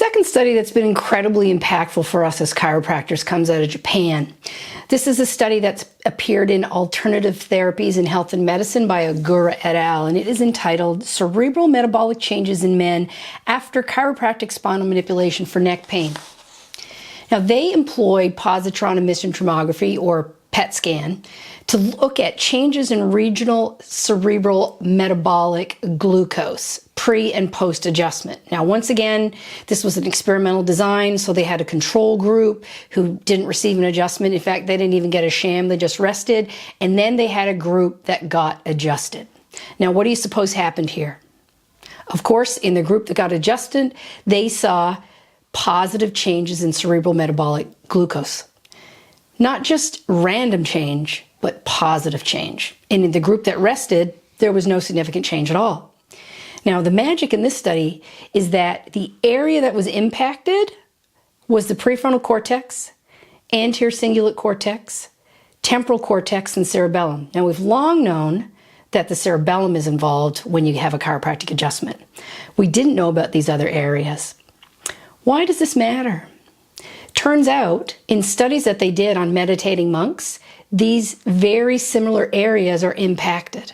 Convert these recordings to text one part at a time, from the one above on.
second study that's been incredibly impactful for us as chiropractors comes out of Japan. This is a study that's appeared in Alternative Therapies in Health and Medicine by Ogura et al., and it is entitled Cerebral Metabolic Changes in Men After Chiropractic Spinal Manipulation for Neck Pain. Now, they employed positron emission tomography, or PET scan, to look at changes in regional cerebral metabolic glucose pre and post adjustment. Now, once again, this was an experimental design, so they had a control group who didn't receive an adjustment. In fact, they didn't even get a sham, they just rested. And then they had a group that got adjusted. Now, what do you suppose happened here? Of course, in the group that got adjusted, they saw positive changes in cerebral metabolic glucose. Not just random change, but positive change. And in the group that rested, there was no significant change at all. Now, the magic in this study is that the area that was impacted was the prefrontal cortex, anterior cingulate cortex, temporal cortex, and cerebellum. Now, we've long known that the cerebellum is involved when you have a chiropractic adjustment. We didn't know about these other areas. Why does this matter? Turns out, in studies that they did on meditating monks, these very similar areas are impacted.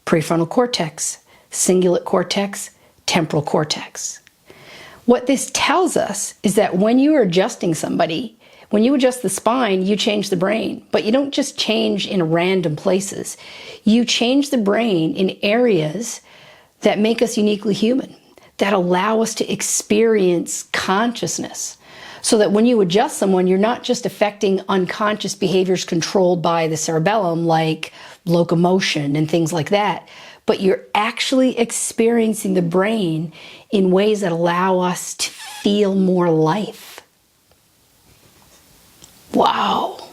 Prefrontal cortex, cingulate cortex, temporal cortex. What this tells us is that when you are adjusting somebody, when you adjust the spine, you change the brain, but you don't just change in random places. You change the brain in areas that make us uniquely human, that allow us to experience consciousness. So that when you adjust someone, you're not just affecting unconscious behaviors controlled by the cerebellum, like locomotion and things like that, but you're actually experiencing the brain in ways that allow us to feel more life. Wow.